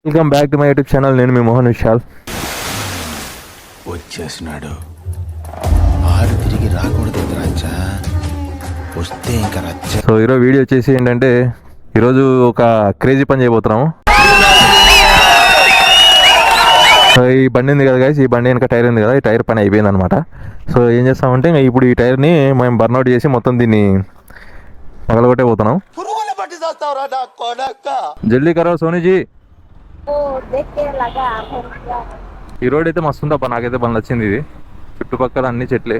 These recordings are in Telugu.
Welcome back to my YouTube channel. నేను మీ మోహన్ విశాల్. వచ్చేసినాడు ఆడు తిరిగి రాకూడదు రాజా, వస్తే ఇంకా రచ్చ. సో ఈరోజు వీడియో వచ్చేసి ఏంటంటే ఈరోజు ఒక క్రేజీ పని చేయబోతున్నాము. సో ఈ బండి ఉంది కదా గైస్, ఈ బండి వెనక టైర్ ఉంది కదా, ఈ టైర్ పని అయిపోయింది అనమాట. సో ఏం చేస్తామంటే ఇప్పుడు ఈ టైర్ని మేము బర్న్అవుట్ చేసి మొత్తం దీన్ని పగలగొట్టే పోతున్నాం. జల్దీ కరో సోనీజీ. ఈ రోడ్ అయితే మస్తు ఉందప్ప, నాకైతే పని నచ్చింది. ఇది చుట్టుపక్కల అన్ని చెట్లే.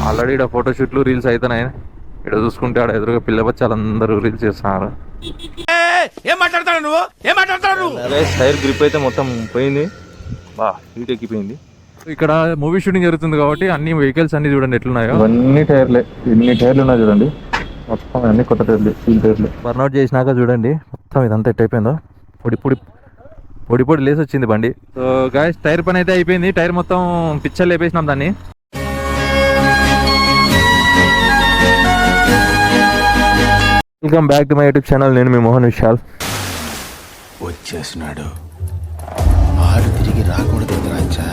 ఆల్రెడీ ఇక్కడ ఫోటోషూట్లు రీల్స్ అవుతున్నాయి. ఇక్కడ చూసుకుంటే ఆడ ఎదురుగా పిల్ల బచ్చాలందరూ రీల్స్ చేస్తున్నారు. టైర్ గ్రిప్ అయితే మొత్తం పోయింది, హీట్ ఎక్కిపోయింది. ఇక్కడ మూవీ షూటింగ్ జరుగుతుంది కాబట్టి అన్ని వెహికల్స్ అన్ని చూడండి ఎట్లున్నాయో. అన్ని టైర్లే, ఇన్ని టైర్లు ఉన్నాయి చూడండి, మొత్తం అన్ని కొత్త టైర్లు, స్టీల్ టైర్లు. బర్న్అవుట్ చేసినాక చూడండి మొత్తం ఇదంతా ఎట్టయిపోయిందో, పొడి పొడి పొడి పొడి లేసి వచ్చింది బండి. సో గాయస్ టైర్ పని అయితే అయిపోయింది. టైర్ మొత్తం పిచ్చర్ లేపేసినాం దాన్ని. Welcome back to my YouTube channel. నేను మీ మోహన్ విశాల్. వచ్చేసినాడు ఆడు తిరిగి రాకూడదు రాజా,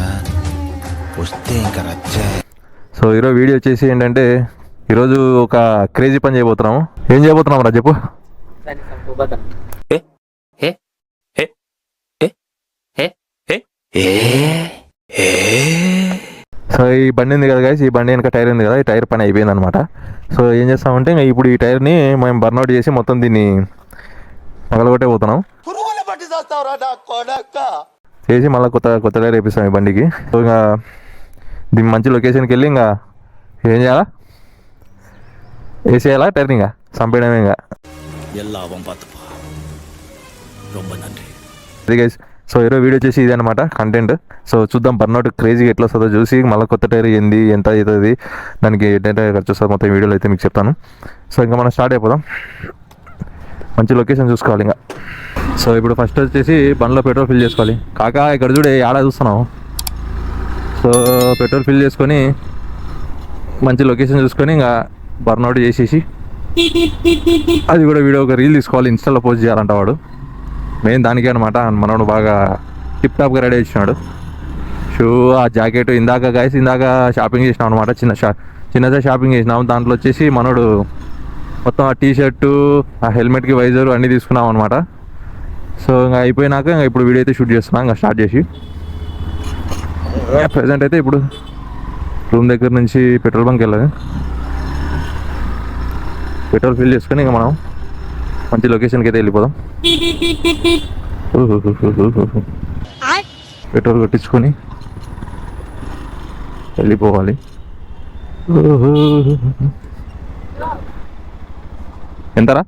వస్తే ఇంకా రచ్చ. సో ఈరోజు వీడియో వచ్చేసి ఏంటంటే ఈరోజు ఒక క్రేజీ పని చేయబోతున్నాము. ఏం చేయబోతున్నాం రా చెప్పు. సో ఈ బండి ఉంది కదా గైస్, ఈ బండి వెనక టైర్ ఉంది కదా, ఈ టైర్ పని అయిపోయింది అనమాట. సో ఏం చేస్తామంటే ఇప్పుడు ఈ టైర్ని మేము బర్న్అవుట్ చేసి మొత్తం దీన్ని పగలగొట్టే పోతున్నాం. చేసి మళ్ళీ కొత్త కొత్త టైర్ వేపిస్తాం ఈ బండికి. సో ఇంకా దీన్ని మంచి లొకేషన్కి వెళ్ళి ఇంకా ఏం చేయాలా, వేసేయాలా టైర్ని, ఇంకా చంపేయడమే. ఇంకా అది గైస్. సో ఈరోజు వీడియో చేసి ఇది అనమాట కంటెంట్. సో చూద్దాం బర్న్అవుట్ క్రేజీగా ఎట్లా వస్తుందో చూసి మళ్ళీ కొత్త టైర్ ఏంది, ఎంత అవుతుంది, దానికి ఎంత ఖర్చు వస్తుంది మొత్తం వీడియోలో అయితే మీకు చెప్తాను. సో ఇంకా మనం స్టార్ట్ అయిపోదాం. మంచి లొకేషన్ చూసుకోవాలి ఇంకా. సో ఇప్పుడు ఫస్ట్ వచ్చేసి బండ్లో పెట్రోల్ ఫిల్ చేసుకోవాలి. కాకా ఇక్కడ చూడే ఆడా చూస్తున్నావు. సో పెట్రోల్ ఫిల్ చేసుకొని మంచి లొకేషన్ చూసుకొని ఇంకా బర్న్అవుట్ చేసేసి అది కూడా వీడియో ఒక రీల్ తీసుకోవాలి, ఇన్స్టాలో పోస్ట్ చేయాలంట వాడు. మెయిన్ దానికే అనమాట. మనోడు బాగా టిప్ టాప్గా రెడీ చేసినాడు. షూ, ఆ జాకెట్ ఇందాక షాపింగ్ చేసినాం అనమాట. చిన్నగా షాపింగ్ చేసినాం. దాంట్లో వచ్చేసి మనోడు మొత్తం ఆ టీ షర్టు, ఆ హెల్మెట్కి వైజర్ అన్నీ తీసుకున్నాం అనమాట. సో ఇంకా అయిపోయినాక ఇంకా ఇప్పుడు వీడియో అయితే షూట్ చేస్తున్నాం ఇంకా స్టార్ట్ చేసి. ప్రజెంట్ అయితే ఇప్పుడు రూమ్ దగ్గర నుంచి పెట్రోల్ బంక్ వెళ్ళాలి. పెట్రోల్ ఫిల్ చేసుకొని ఇంకా మనం మంచి లొకేషన్కి అయితే వెళ్ళిపోదాం. పెట్రోల్ కొట్టించుకొని వెళ్ళిపోవాలి. ఎంతరా?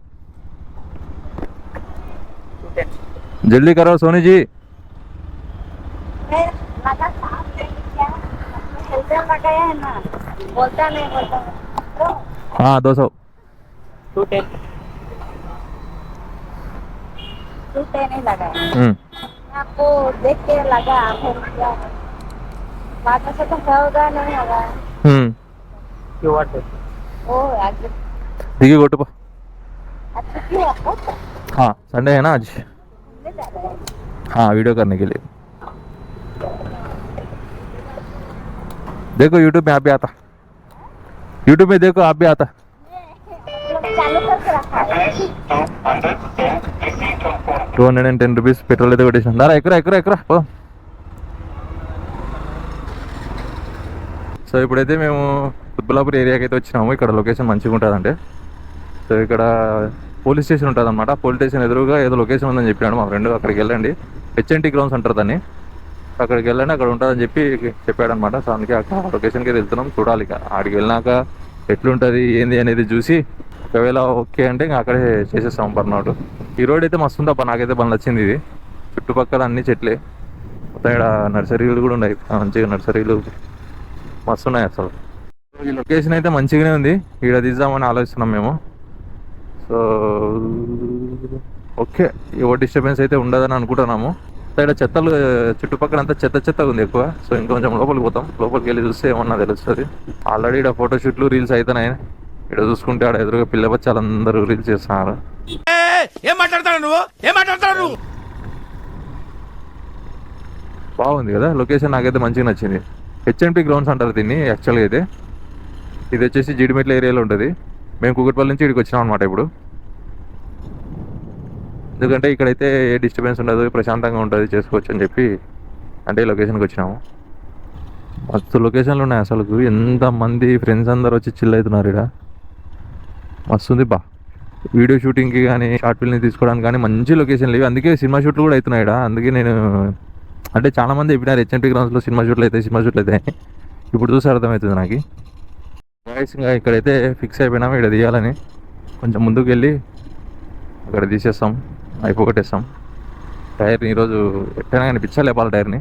జల్దీ కరో సోనీజీ. हाँ 200 नहीं लगा आपको देख के लगा, फिर क्या बाद में से तो होगा नहीं होगा। क्यों वाट ओ आगे देखिए गोटो पा. अच्छा क्यों आपको हाँ संडे है ना आज. घूमने जा रहे हैं? हाँ वीडियो करने के लिए. देखो यूट्यूब में आप भी आता, यूट्यूब में देखो आप भी आता. चालू करके रखा है. 210 రూపీస్ పెట్రోల్ అయితే కొట్టేసాం. దారా ఎక్కరా పోదాం. సో ఇప్పుడైతే మేము కుత్బుల్లాపూర్ ఏరియాకి అయితే వచ్చినాము. ఇక్కడ లొకేషన్ మంచిగా ఉంటుందంటే. సో ఇక్కడ పోలీస్ స్టేషన్ ఉంటుంది అనమాట. పోలీస్ స్టేషన్ ఎదురుగా ఏదో లొకేషన్ ఉందని చెప్పాడు మా ఫ్రెండ్. అక్కడికి వెళ్ళండి, HNT గ్రౌండ్స్ అంటారు దాన్ని. అక్కడికి వెళ్ళండి, అక్కడ ఉంటుందని చెప్పాడు అనమాట. సో అందుకే అక్కడ లొకేషన్కి వెళ్తున్నాం. చూడాలి ఇక ఆడికి వెళ్ళినాక ఎట్లుంటుంది ఏంది అనేది చూసి ఒకవేళ ఓకే అంటే ఇంకా అక్కడే చేసేస్తాం బర్న్అవుట్. ఈ రోడ్ అయితే మస్తు ఉందప్ప, నాకైతే పని నచ్చింది. ఇది చుట్టుపక్కల అన్ని చెట్లే, మొత్తం ఇక్కడ నర్సరీలు కూడా ఉన్నాయి. మంచిగా నర్సరీలు మస్తు ఉన్నాయి అసలు. ఈ లొకేషన్ అయితే మంచిగానే ఉంది. ఇక్కడ తీద్దామని ఆలోచిస్తున్నాం మేము. సో ఓకే, ఏ డిస్టర్బెన్స్ అయితే ఉండదని అనుకుంటున్నాము. ఇక్కడ చెత్తలు చుట్టుపక్కల అంతా చెత్తగా ఉంది ఎక్కువ. సో ఇంకొంచెం లోపలికి పోతాం, లోపలికి వెళ్ళి చూస్తే ఏమన్నా తెలుస్తుంది. ఆల్రెడీ ఇక్కడ ఫోటోషూట్లు రీల్స్ అవుతున్నాయి. ఇక్కడ చూసుకుంటే ఆడ ఎదురుగా పిల్ల బచ్చాలందరూ రీల్స్ చేస్తున్నారు. ఏం మాట్లాడతాడు నువ్వు? బాగుంది కదా లొకేషన్, నాకైతే మంచిగా నచ్చింది. హెచ్ఎంటీ గ్రౌండ్స్ అంటారు దీన్ని యాక్చువల్గా. అయితే ఇది వచ్చేసి జీడిమెట్ల ఏరియాలో ఉంటుంది. మేము కూకట్పల్లి నుంచి ఇక్కడికి వచ్చినాం అనమాట ఇప్పుడు. ఎందుకంటే ఇక్కడైతే ఏ డిస్టర్బెన్స్ ఉండదు, ప్రశాంతంగా ఉంటుంది, చేసుకోవచ్చు అని చెప్పి అంటే లొకేషన్కి వచ్చినాము. మస్తు లొకేషన్లు ఉన్నాయి అసలు. ఎంతమంది ఫ్రెండ్స్ అందరు వచ్చి చిల్ అవుతున్నారు ఇక్కడ. మస్తుంది బా. వీడియో షూటింగ్కి కానీ షార్ట్ ఫిల్మ్ని తీసుకోవడానికి కానీ మంచి లొకేషన్లు ఇవి. అందుకే సినిమా షూట్లు కూడా అవుతున్నాయి ఇక్కడ. అందుకే నేను అంటే చాలామంది చెప్పినారు హెచ్ఎంటీ గ్రౌండ్స్లో సినిమా షూట్లు అవుతాయి, ఇప్పుడు చూసి అర్థమవుతుంది నాకు. ఇంకా ఇక్కడైతే ఫిక్స్ అయిపోయినాము ఇక్కడ తీయాలని. కొంచెం ముందుకు వెళ్ళి అక్కడ తీసేస్తాం, అయిపోగొట్టేస్తాం. టైర్ని ఈరోజు ఎట్టైనా కానీ పిచ్చా లేపాలి టైర్ని.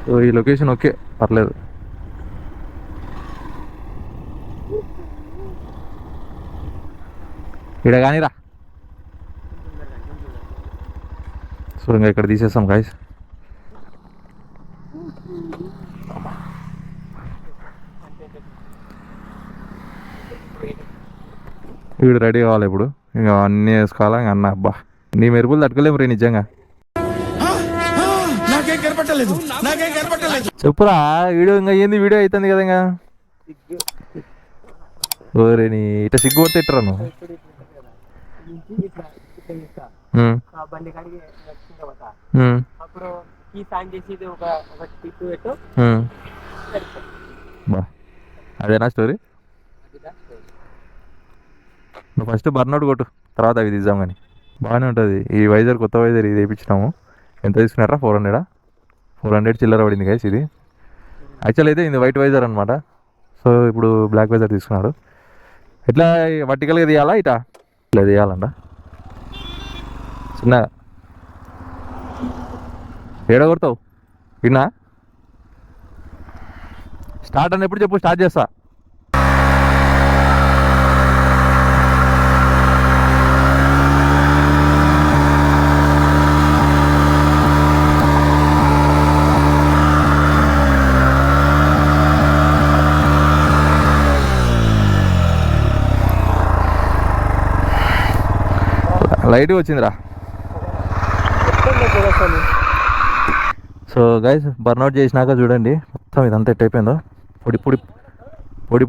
సో ఈ లొకేషన్ ఓకే, పర్లేదు. ఇక్కడ కానీరా. సో ఇంకా ఇక్కడ తీసేస్తాం గాయ్స్. వీడు రెడీ కావాలి ఇప్పుడు. ఇంకా అన్నీ వేసుకోవాలా. ఇంకా అన్న అబ్బా నీ మెరుపులు తట్టుకోలేము రే నిజంగా. చెప్పురా వీడియో ఇంకా ఏంది, వీడియో అవుతుంది కదా ఇంకా. ఓరే నీ ఇట్లా సిగ్గుపడితే ఇట్టరా నువ్వు. బా అదేనా స్టోరీ. నువ్వు ఫస్ట్ బర్నౌట్ కొట్టు, తర్వాత అవి తీద్దాం. కానీ బాగానే ఉంటుంది. ఈ వైజర్ కొత్త వైజర్ ఇది వేయించినాము. ఎంత తీసుకున్నారా? 400 చిల్లర పడింది గైస్. ఇది యాక్చువల్ అయితే ఇది వైట్ వైజర్ అనమాట. సో ఇప్పుడు బ్లాక్ వైజర్ తీసుకున్నాడు. ఎట్లా వర్టికల్గా తీయాలా ఇటా? ఇట్లా తీయాలంట. చిన్న ఏడ కొడతావు విన్నా? స్టార్ట్ అన్నప్పుడు చెప్పు, స్టార్ట్ చేస్తా. లైట్గా వచ్చిందిరా. సో గైస్ బర్నౌట్ చేసినాక చూడండి మొత్తం ఇదంతా ఎట్ అయిపోయిందో.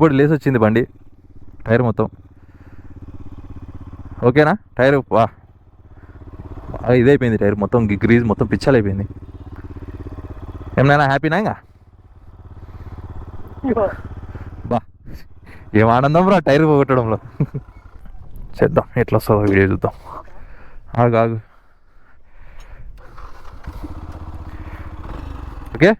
పొడి లేసి వచ్చింది బండి, టైర్ మొత్తం. ఓకేనా? టైర్ వా ఇదైపోయింది. టైర్ మొత్తం గ్రీజ్ మొత్తం పిచ్చలు అయిపోయింది. ఏమైనా హ్యాపీనా? ఇంకా బా ఏం ఆనందం రా టైర్ పోగొట్టడంలో. చేద్దాం ఎట్లా వస్తుందో వీడియో చూద్దాం. ఆగు ఓకే.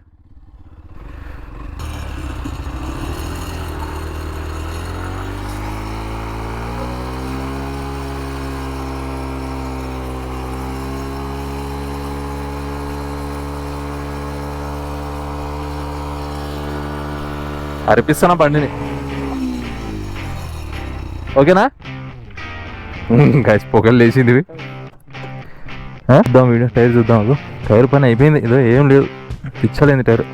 అరిపిస్తున్నా బండిని. ఓకేనా? గైస్ పొగలు లేచింది. చూద్దాం వీడియో, టైర్ చూద్దాం. అదో టైర్ పని అయిపోయింది, ఏదో ఏం లేదు, పిచ్చలేంది టైర్.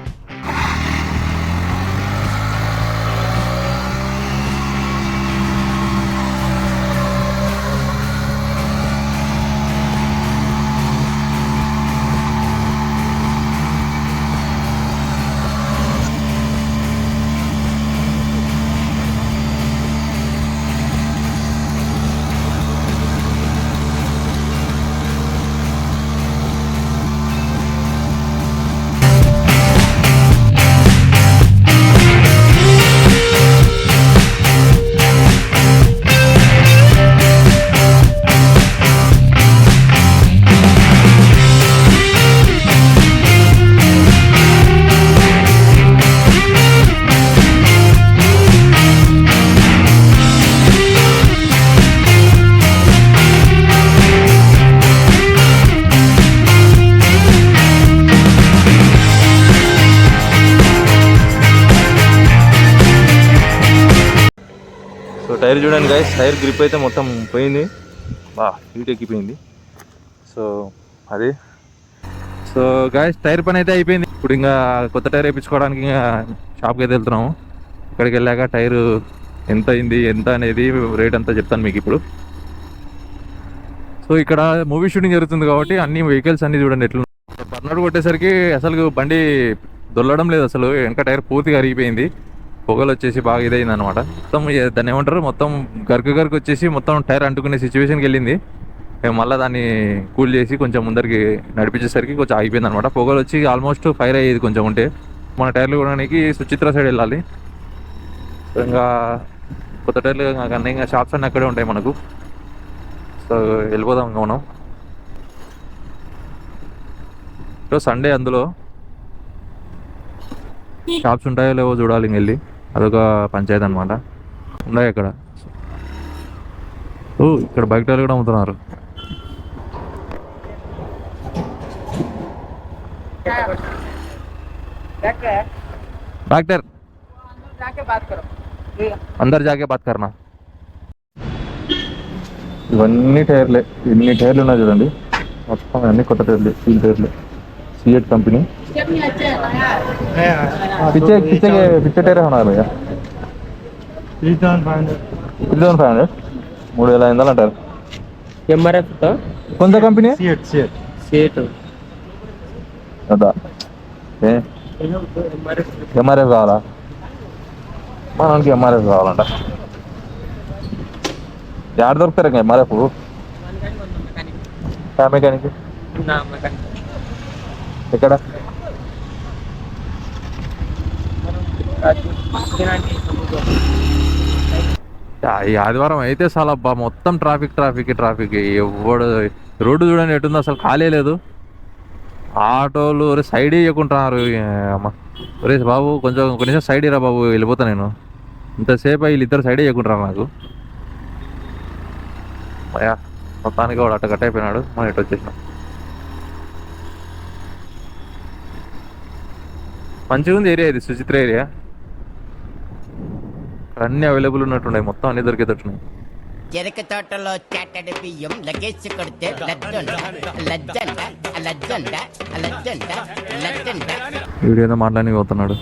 టైర్ చూడండి గైస్, టైర్ గ్రిప్ అయితే మొత్తం పోయింది, హీట్ ఎక్కిపోయింది. సో అది సో గాయస్ టైర్ పని అయితే అయిపోయింది. ఇప్పుడు ఇంకా కొత్త టైర్ వేయించుకోవడానికి ఇంకా షాప్కి అయితే వెళ్తున్నాము. ఇక్కడికి వెళ్ళాక టైరు ఎంత అయింది ఎంత అనేది రేట్ అంతా చెప్తాను మీకు ఇప్పుడు. సో ఇక్కడ మూవీ షూటింగ్ జరుగుతుంది కాబట్టి అన్ని వెహికల్స్ అన్ని చూడండి ఎట్లా. బర్నర్ కొట్టేసరికి అసలు బండి దొల్లడం లేదు, అసలు వెనక టైర్ పూర్తిగా అరిగిపోయింది. పొగలు వచ్చేసి బాగా ఇదైంది అనమాట. మొత్తం దాన్ని ఏమంటారు, మొత్తం గరుకు వచ్చేసి మొత్తం టైర్ అంటుకునే సిచ్యువేషన్కి వెళ్ళింది. మేము మళ్ళీ దాన్ని కూల్ చేసి కొంచెం ముందరికి నడిపించేసరికి కొంచెం ఆగిపోయింది అనమాట. పొగలు వచ్చి ఆల్మోస్ట్ ఫైర్ అయ్యేది కొంచెం ఉంటే. మన టైర్లు కొనడానికి సుచిత్ర సైడ్ వెళ్ళాలి. ఇంకా కొత్త టైర్లు అన్నీ ఇంకా షాప్స్ అన్నీ అక్కడే ఉంటాయి మనకు. సో వెళ్ళిపోదాం ఇంకా మనం. ఈరోజు సండే, అందులో షాప్స్ ఉంటాయో లేవో చూడాలి ఇంక వెళ్ళి. అదొక పంచాయతీ అనమాట. ఉన్నాయి అక్కడ. ఇక్కడ బైక్ టైర్లు కూడా అమ్ముతున్నారు. डॉक्टर जाके बात करो। अंदर जाके बात करना. ఇవన్నీ టైర్లే, ఇన్ని టైర్లు ఉన్నాయి చూడండి. మొత్తం అన్ని కొత్త టైర్లు, స్టీల్ టైర్లు, సిఎట్ కంపెనీ. పిచ్చే టైర్ ఉన్నారు భయ్యా. 3500 3500 అంటారు. ఎంఆర్ఎఫ్ తో కొంత కంపెనీ సీట్ అదా ఎంఆర్ఎఫ్ కావాలా? మనకి ఎంఆర్ఎఫ్ కావాలంట. యాడ్ దొరుకుతారు ఇంకా ఎంఆర్ఎఫ్ మెకానిక్ ఎక్కడ? ఈ ఆదివారం అయితే చాలా అబ్బా మొత్తం ట్రాఫిక్. ఎవడు రోడ్డు చూడండి ఎటుందో, అసలు ఖాళీ లేదు. ఆటోలు సైడ్ ఇవ్వకుంటున్నారు. అమ్మ ఒరే బాబు కొంచెం సైడ్ ఇరా బాబు, వెళ్ళిపోతా నేను. ఇంతసేపు వీళ్ళిద్దరు సైడ్ ఇవ్వకుంటున్నారు నాకు. అయ్యా మొత్తానికి వాడు అట్ట కట్ అయిపోయినాడు. మనం ఇటు వచ్చేసినాం. మంచిగా ఉంది ఏరియా ఇది, సుచిత్ర ఏరియా. అన్నీ అవైలబుల్ ఉన్నట్టున్నాయి, మొత్తం అన్ని దొరికేటట్టున్నాయి. చెరుకు తోటలో చాటడి బియ్యం లగేసి కొడితే వీడియో ఏదో మాట్లాడి పోతున్నాడు.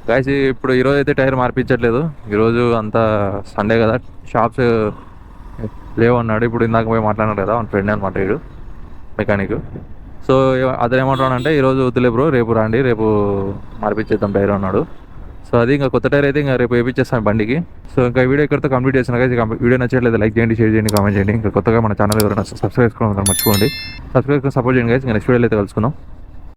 గాయస్ ఇప్పుడు ఈరోజు అయితే టైర్ మార్పించట్లేదు. ఈరోజు అంతా సండే కదా, షాప్స్ లేవు అన్నాడు. ఇప్పుడు ఇందాక పోయి మాట్లాడినాడు కదా మన ఫ్రెండ్ అనమాట వీడు, మెకానిక్. సో అతను ఏమంటాడంటే ఈరోజు వద్దులే బ్రో, రేపు రండి, రేపు మార్పించేద్దాం టైర్ అన్నాడు. సో అది ఇంకా కొత్త టైర్ అయితే ఇంకా రేపు వేయించేస్తాం బండికి. సో ఇంకా వీడియో ఇక్కడితో కంప్లీట్ చేసిన కదా. వీడియో నచ్చట్లేదు లైక్ చేయండి, షేర్ చేయండి, కామెంట్ చేయండి. ఇంకా కొత్తగా మన ఛానల్ ఎవరైనా సబ్స్క్రైబ్ చేసుకోవడం మర్చిపోండి. సబ్స్క్రైబ్ సపోర్ట్ చేయండి గైస్. ఇంకా నెక్స్ట్ వీడియోలో అయితే కలుసుకుందాం.